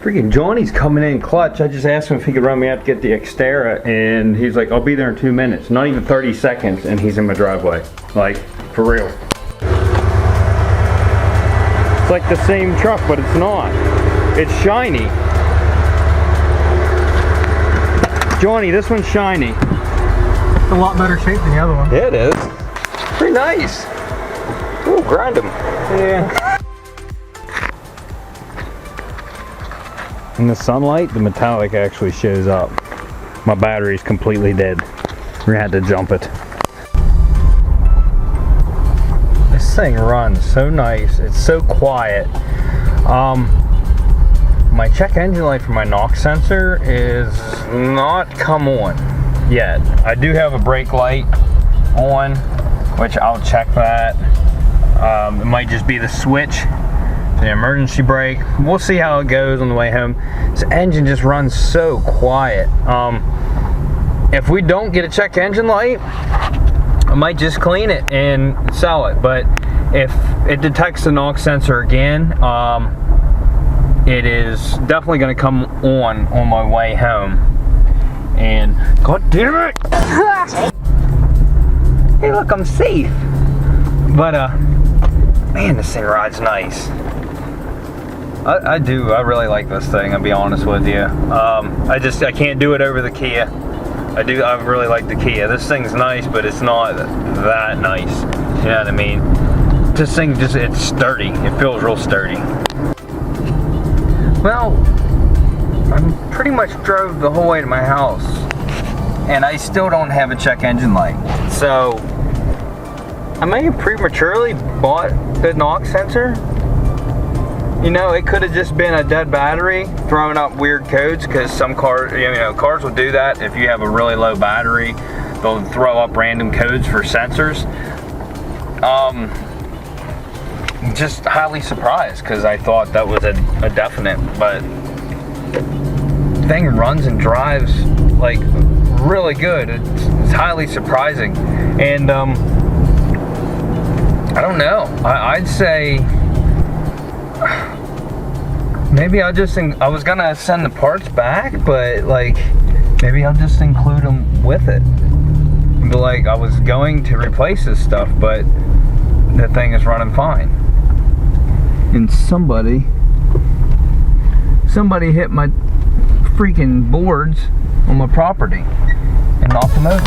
Freaking Johnny's coming in clutch. I just asked him if he could run me out to get the Xterra, and he's like, I'll be there in 2 minutes. Not even 30 seconds, and he's in my driveway. Like, for real. It's like the same truck, but it's not. It's shiny. Johnny, this one's shiny. It's a lot better shape than the other one. Yeah, it is. Pretty nice. Ooh, grind him. Yeah. In the sunlight, the metallic actually shows up. My battery's completely dead. We're gonna have to jump it. This thing runs so nice. It's so quiet. My check engine light for my knock sensor is not come on yet. I do have a brake light on, which I'll check that. It might just be the switch, the emergency brake. We'll see how it goes on the way home. This engine just runs so quiet. If we don't get a check engine light, I might just clean it and sell it. But if it detects the knock sensor again, it is definitely going to come on my way home. And god damn it! Hey, look, I'm safe. But man, this thing rides nice. I really like this thing, I'll be honest with you. I can't do it over the Kia. I really like the Kia. This thing's nice, but it's not that nice. You know what I mean? This thing it's sturdy. It feels real sturdy. Well, I pretty much drove the whole way to my house, and I still don't have a check engine light. So, I may have prematurely bought the knock sensor. You know, it could have just been a dead battery throwing up weird codes, because some cars, cars will do that. If you have a really low battery, they'll throw up random codes for sensors. Just highly surprised, because I thought that was a definite, but the thing runs and drives like really good. It's highly surprising, and I don't know. I'd say maybe I was gonna send the parts back, but like maybe I'll just include them with it. But like I was going to replace this stuff, but the thing is running fine. And somebody hit my freaking boards on my property and knocked them over.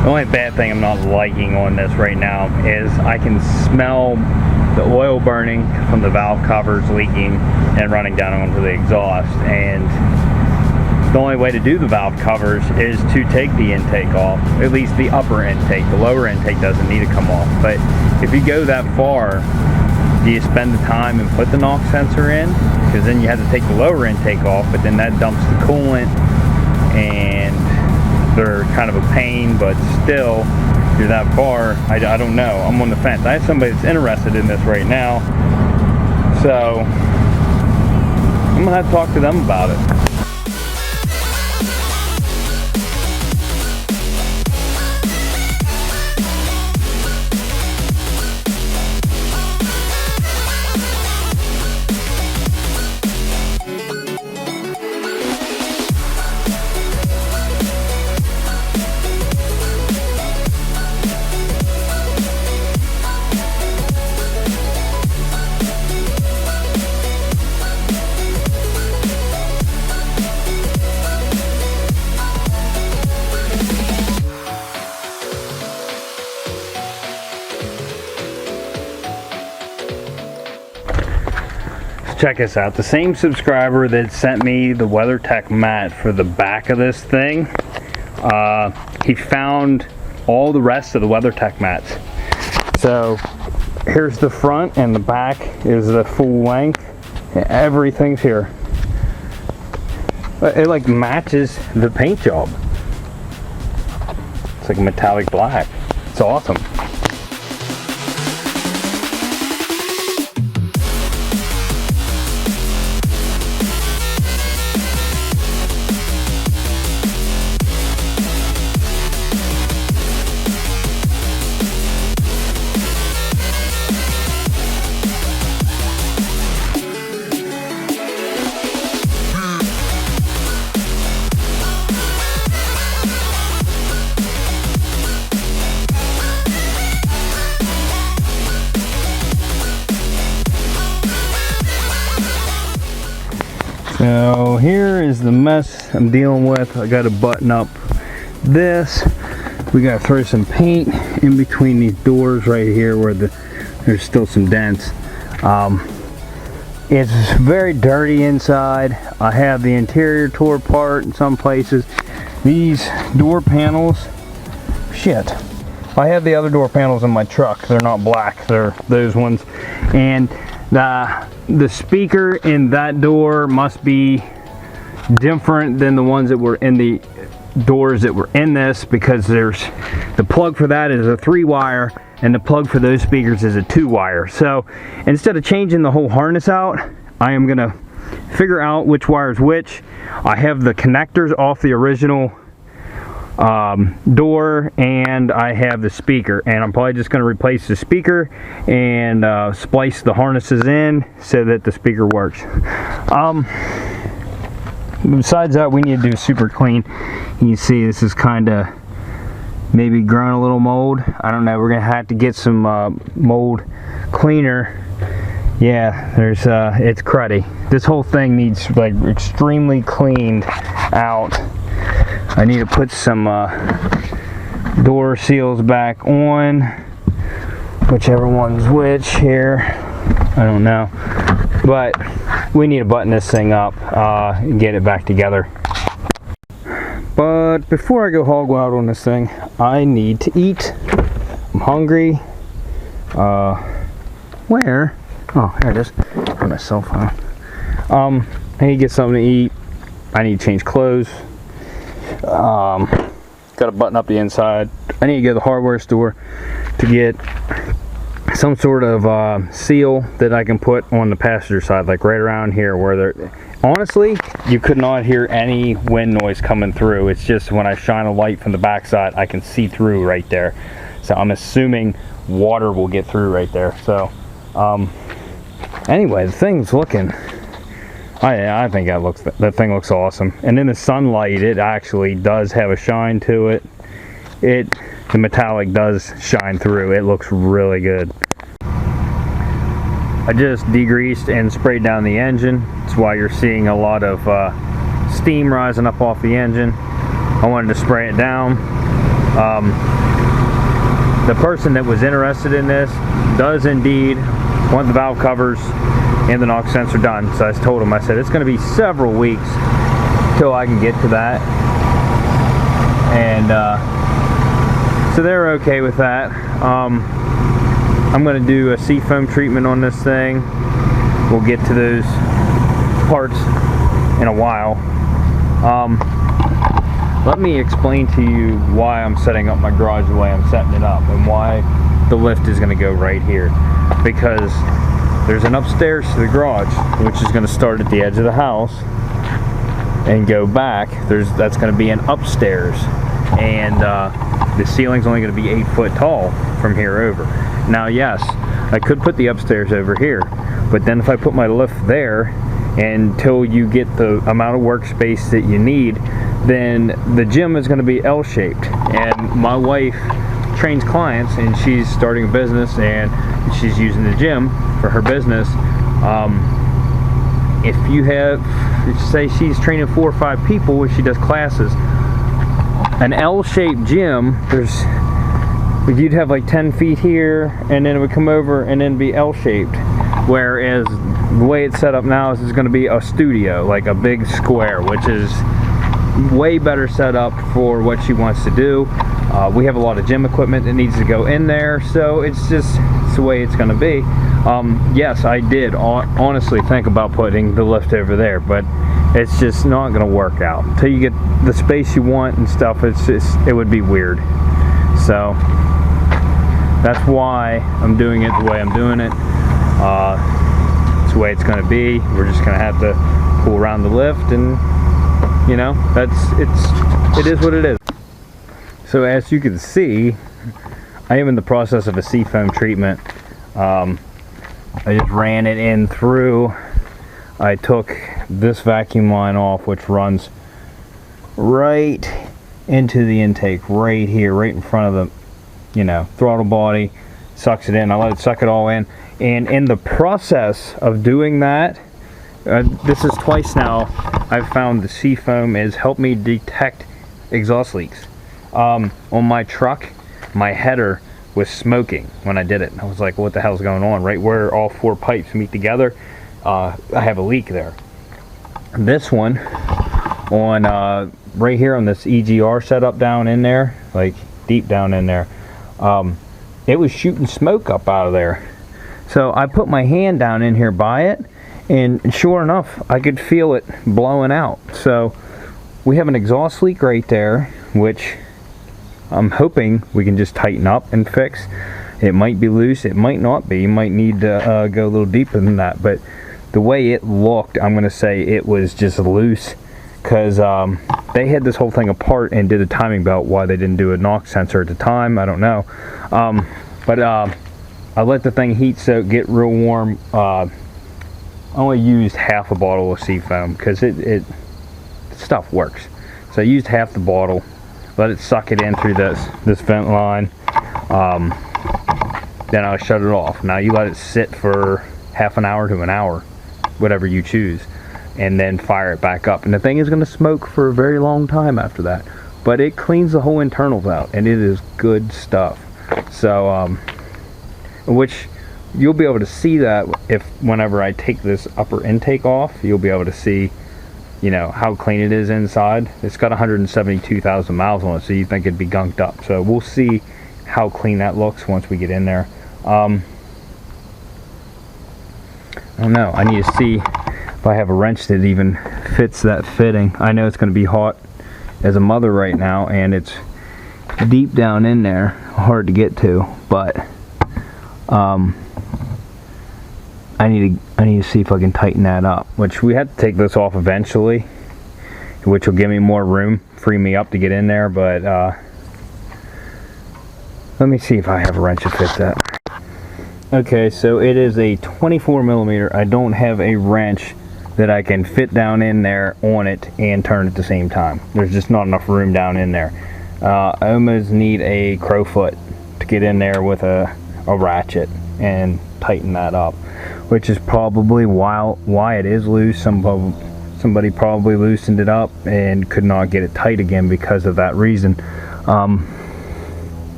The only bad thing I'm not liking on this right now is I can smell the oil burning from the valve covers leaking and running down onto the exhaust. And the only way to do the valve covers is to take the intake off, at least the upper intake. The lower intake doesn't need to come off. But if you go that far, do you spend the time and put the knock sensor in? Because then you have to take the lower intake off, but then that dumps the coolant, and they're kind of a pain. But still, if you're that far, I don't know. I'm on the fence. I have somebody that's interested in this right now, so I'm gonna have to talk to them about it. Check this out. The same subscriber that sent me the WeatherTech mat for the back of this thing, he found all the rest of the WeatherTech mats. So here's the front, and the back is the full length. Everything's here. It like matches the paint job. It's like metallic black. It's awesome. So here is the mess I'm dealing with. I got to button up this. We got to throw some paint in between these doors right here where there's still some dents. It's very dirty inside. I have the interior tore apart in some places. These door panels, shit. I have the other door panels in my truck. They're not black. They're those ones. And the speaker in that door must be different than the ones that were in the doors that were in this, because there's the plug for that is a 3-wire and the plug for those speakers is a 2-wire. So instead of changing the whole harness out, I am gonna figure out which wire is which. I have the connectors off the original door, and I have the speaker, and I'm probably just going to replace the speaker and splice the harnesses in so that the speaker works. Besides that, we need to do super clean. You see this is kind of maybe grown a little mold. I don't know, we're gonna have to get some mold cleaner. Yeah, there's it's cruddy. This whole thing needs like extremely cleaned out. I need to put some door seals back on, whichever one's which here, I don't know, but we need to button this thing up and get it back together. But before I go hog wild on this thing, I need to eat. I'm hungry. Where? Oh, here it is. On my cell phone. I need to get something to eat. I need to change clothes. Got to button up the inside. I need to go to the hardware store to get some sort of seal that I can put on the passenger side, like right around here where they're... Honestly, you could not hear any wind noise coming through. It's just when I shine a light from the backside, I can see through right there. So I'm assuming water will get through right there. So anyway, the thing's looking... I think that thing looks awesome. And in the sunlight, it actually does have a shine to it. The metallic does shine through. It looks really good. I just degreased and sprayed down the engine. That's why you're seeing a lot of steam rising up off the engine. I wanted to spray it down. The person that was interested in this does indeed want the valve covers and the knock sensor done. So I told him, I said, it's going to be several weeks till I can get to that. And so they're okay with that. I'm going to do a Seafoam treatment on this thing. We'll get to those parts in a while. Let me explain to you why I'm setting up my garage the way I'm setting it up, and why the lift is going to go right here. Because there's an upstairs to the garage, which is going to start at the edge of the house and go back. That's going to be an upstairs, and the ceiling's only going to be 8 foot tall from here over. Now, yes, I could put the upstairs over here, but then if I put my lift there, until you get the amount of workspace that you need, then the gym is going to be L-shaped. And my wife trains clients, and she's starting a business, and she's using the gym for her business. If you have, say she's training 4 or 5 people when she does classes, an L-shaped gym, you'd have like 10 feet here, and then it would come over and then be L-shaped. Whereas the way it's set up now is it's going to be a studio, like a big square, which is way better set up for what she wants to do. We have a lot of gym equipment that needs to go in there, so it's the way it's going to be. Yes, I did honestly think about putting the lift over there, but it's just not going to work out until you get the space you want and stuff. It would be weird. So that's why I'm doing it the way I'm doing it. It's the way it's going to be. We're just going to have to pull around the lift, and you know, it is what it is. So as you can see, I am in the process of a Seafoam treatment. I just ran it in through. I took this vacuum line off, which runs right into the intake, right here, right in front of the, you know, throttle body. Sucks it in. I let it suck it all in. And in the process of doing that, this is twice now I've found the Seafoam has helped me detect exhaust leaks. On my truck, my header was smoking when I did it. I was like, what the hell's going on? Right where all 4 pipes meet together, I have a leak there. This one, on right here on this EGR setup down in there, like deep down in there, it was shooting smoke up out of there. So I put my hand down in here by it, and sure enough, I could feel it blowing out. So we have an exhaust leak right there, which I'm hoping we can just tighten up and fix. It might be loose, it might not be. You might need to go a little deeper than that, but the way it looked, I'm gonna say it was just loose, because they had this whole thing apart and did a timing belt. Why they didn't do a knock sensor at the time, I don't know. But I let the thing heat soak, get real warm. I only used half a bottle of Seafoam because it stuff works. So I used half the bottle, let it suck it in through this vent line. Then I'll shut it off. Now you let it sit for half an hour to an hour, whatever you choose, and then fire it back up. And the thing is going to smoke for a very long time after that, but it cleans the whole internals out, and it is good stuff. So which you'll be able to see that whenever I take this upper intake off, you'll be able to see, you know, how clean it is inside. It's got 172,000 miles on it, so you think it'd be gunked up. So we'll see how clean that looks once we get in there. I don't know. I need to see if I have a wrench that even fits that fitting. I know it's going to be hot as a mother right now, and it's deep down in there, hard to get to, but I need to see if I can tighten that up, which we have to take this off eventually, which will give me more room, free me up to get in there. But let me see if I have a wrench that fits that. Okay, so it is a 24 millimeter. I don't have a wrench that I can fit down in there on it and turn at the same time. There's just not enough room down in there. I almost need a crowfoot to get in there with a ratchet and tighten that up, which is probably why it is loose. Somebody probably loosened it up and could not get it tight again because of that reason.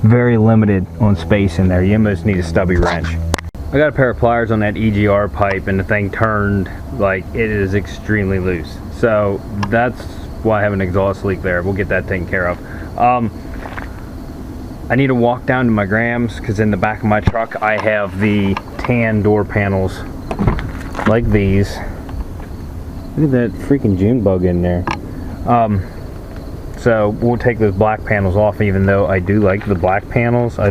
Very limited on space in there. You almost need a stubby wrench. I got a pair of pliers on that EGR pipe, and the thing turned like it is extremely loose. So that's why I have an exhaust leak there. We'll get that taken care of. I need to walk down to my Grams, because in the back of my truck I have the tan door panels like these. Look at that freaking June bug in there. So we'll take those black panels off, even though I do like the black panels. I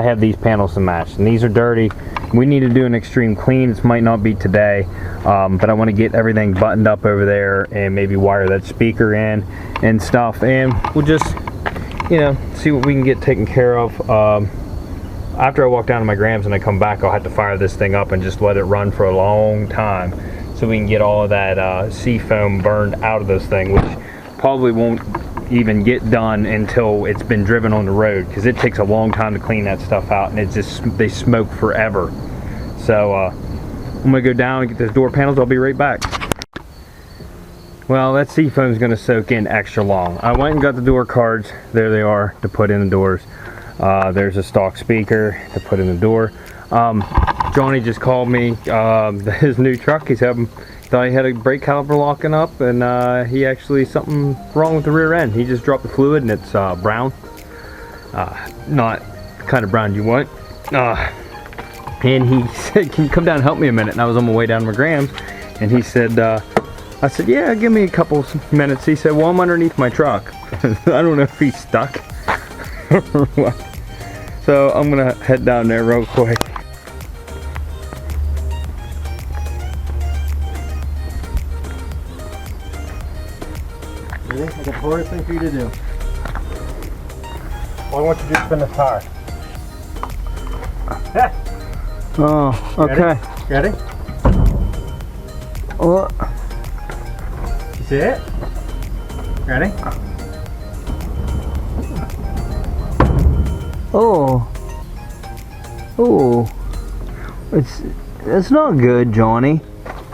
have these panels to match, and these are dirty. We need to do an extreme clean. This might not be today, but I want to get everything buttoned up over there and maybe wire that speaker in and stuff, and we'll just, you know, see what we can get taken care of. After I walk down to my Grams and I come back, I'll have to fire this thing up and just let it run for a long time so we can get all of that Seafoam burned out of this thing, which probably won't even get done until it's been driven on the road, because it takes a long time to clean that stuff out, and they smoke forever. So I'm gonna go down and get those door panels. I'll be right back. Well, that Seafoam is gonna soak in extra long. I went and got the door cards. There they are to put in the doors. There's a stock speaker to put in the door. Johnny just called me his new truck. He's thought he had a brake caliper locking up, and he actually, something wrong with the rear end. He just dropped the fluid and it's brown. Not the kind of brown you want. And he said, can you come down and help me a minute? And I was on my way down to McGraham's, and he said, I said, yeah, give me a couple minutes. He said, well, I'm underneath my truck. I don't know if he's stuck or what. So I'm gonna head down there real quick. Ready? I got the hardest thing for you to do. All I want you to do is spin this tire. Yeah. Oh, okay. Ready? Oh. You see it? Ready? Oh. Oh. It's not good, Johnny.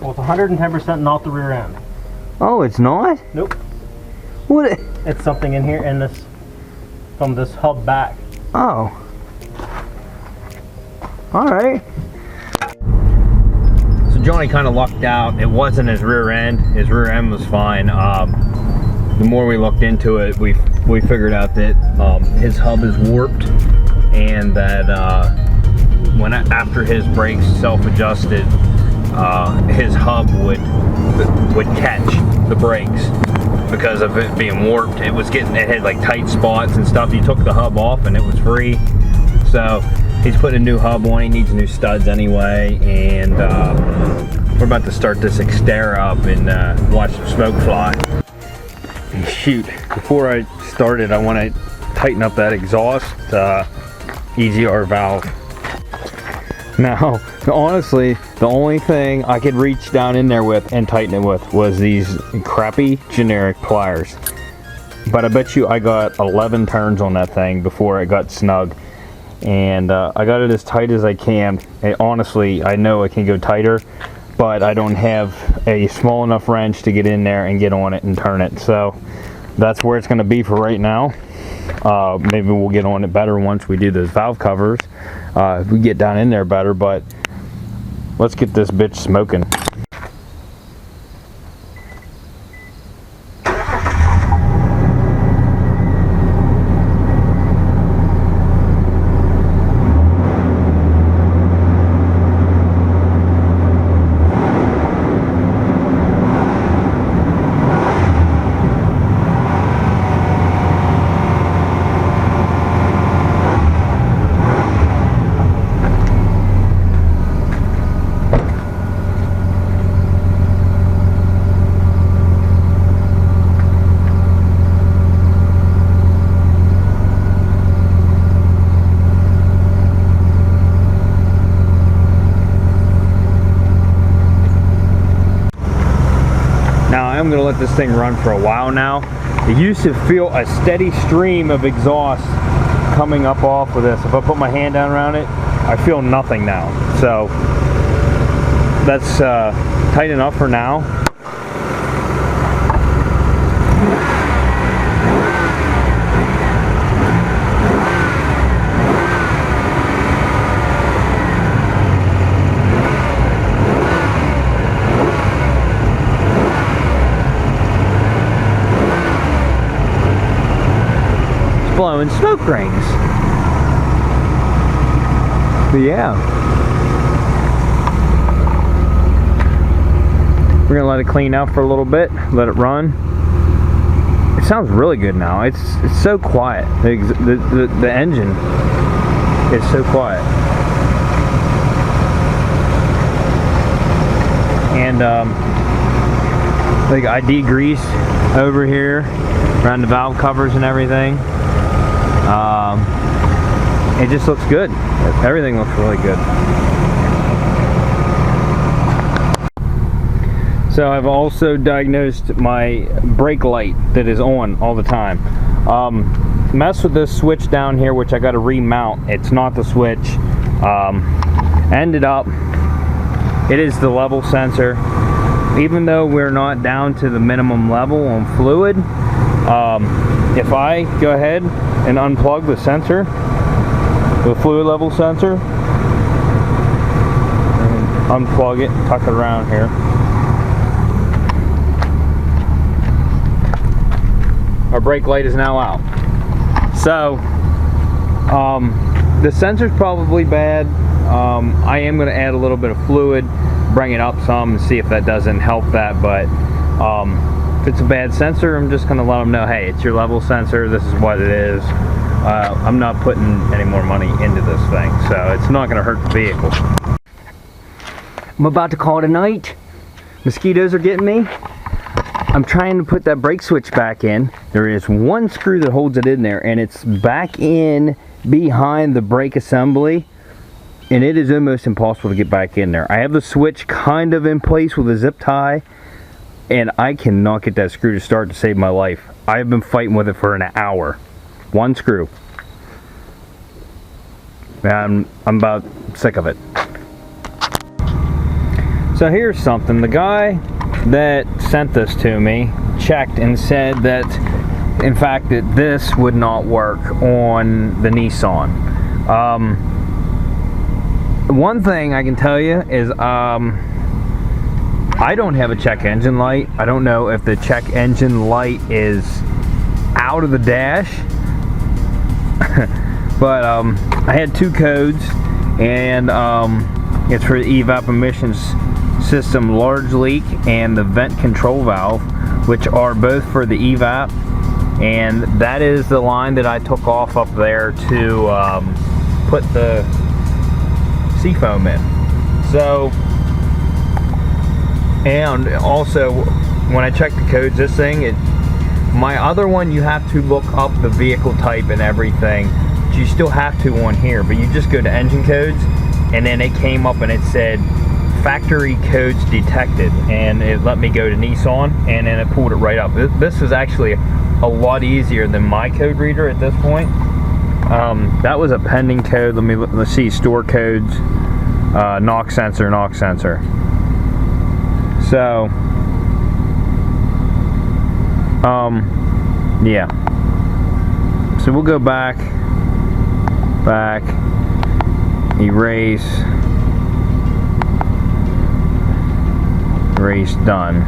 Well, it's 110% not the rear end. Oh, it's not? Nope. What? It's something in here in this, from this hub back. Oh. Alright. So Johnny kind of lucked out. It wasn't his rear end. His rear end was fine. The more we looked into it, we figured out that his hub is warped, and that after his brakes self-adjusted, his hub would catch the brakes because of it being warped. It had like tight spots and stuff. You took the hub off and it was free. So he's putting a new hub on. He needs new studs anyway, and we're about to start this Xterra up and watch the smoke fly. Shoot, before I started, I want to tighten up that exhaust EGR valve. Now, honestly, the only thing I could reach down in there with and tighten it with was these crappy generic pliers. But I bet you I got 11 turns on that thing before it got snug. And I got it as tight as I can. And honestly, I know it can go tighter, but I don't have a small enough wrench to get in there and get on it and turn it. So that's where it's going to be for right now. Maybe we'll get on it better once we do those valve covers. If we get down in there better, but let's get this bitch smoking. I'm gonna let this thing run for a while now. It used to feel a steady stream of exhaust coming up off of this. If I put my hand down around it, I feel nothing now. So that's tight enough for now. Blowing smoke rings. But yeah, we're gonna let it clean out for a little bit, let it run. It sounds really good now. It's so quiet. The engine is so quiet. And like I degreased over here around the valve covers and everything. It just looks good. Everything looks really good. So I've also diagnosed my brake light that is on all the time. Mess with this switch down here, which I got to remount. It's not the switch. Ended up, it is the level sensor. Even though we're not down to the minimum level on fluid, if I go ahead and unplug the sensor, the fluid level sensor, and unplug it, tuck it around here, our brake light is now out. So the sensor's probably bad. I am going to add a little bit of fluid, bring it up some, and see if that doesn't help that. But if it's a bad sensor, I'm just going to let them know, hey, it's your level sensor, this is what it is. I'm not putting any more money into this thing, so it's not going to hurt the vehicle. I'm about to call it a night. Mosquitoes are getting me. I'm trying to put that brake switch back in. There is one screw that holds it in there, and it's back in behind the brake assembly, and it is almost impossible to get back in there. I have the switch kind of in place with a zip tie, and I cannot get that screw to start to save my life. I've been fighting with it for an hour. One screw. I'm about sick of it. So here's something. The guy that sent this to me checked and said that, in fact, that this would not work on the Nissan. One thing I can tell you is I don't have a check engine light. I don't know if the check engine light is out of the dash. But I had two codes, and it's for the evap emissions system large leak and the vent control valve, which are both for the evap, and that is the line that I took off up there to put the Seafoam in. So, and also when I checked the codes, this thing, my other one, you have to look up the vehicle type and everything. You still have to on here, but you just go to engine codes, and then it came up and it said factory codes detected, and it let me go to Nissan, and then it pulled it right up. This is actually a lot easier than my code reader at this point. That was a pending code. Let's see, store codes, knock sensor. So yeah, so we'll go back, erase, done.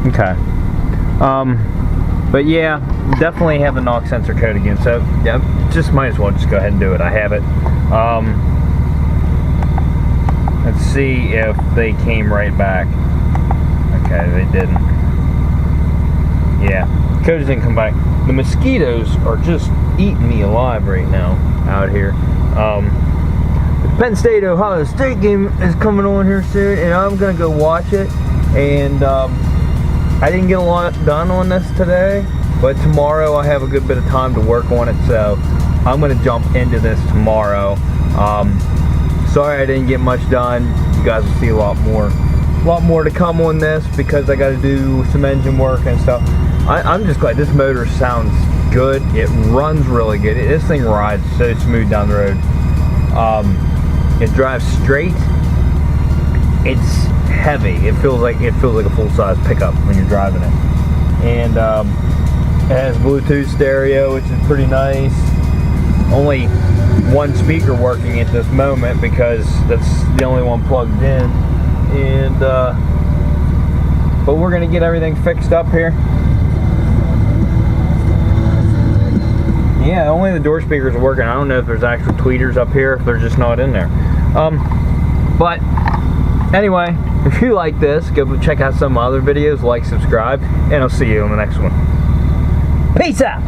Okay. But yeah, definitely have the knock sensor code again, so yeah, just might as well just go ahead and do it. I have it. Let's see if they came right back. Okay, they didn't. Yeah, codes didn't come back. The mosquitoes are just eating me alive right now out here. The Penn State Ohio State game is coming on here soon, and I'm gonna go watch it. And I didn't get a lot done on this today, but tomorrow I have a good bit of time to work on it, so I'm gonna jump into this tomorrow. Sorry I didn't get much done. You guys will see a lot more to come on this, because I got to do some engine work and stuff. I'm just glad this motor sounds good. It runs really good. This thing rides so smooth down the road. It drives straight. It's heavy. It feels like a full-size pickup when you're driving it. And it has Bluetooth stereo, which is pretty nice. Only one speaker working at this moment, because that's the only one plugged in. And but we're gonna get everything fixed up here. Yeah, only the door speakers are working. I don't know if there's actual tweeters up here, if they're just not in there. But anyway, if you like this, go check out some other videos, like, subscribe, and I'll see you on the next one. Peace out!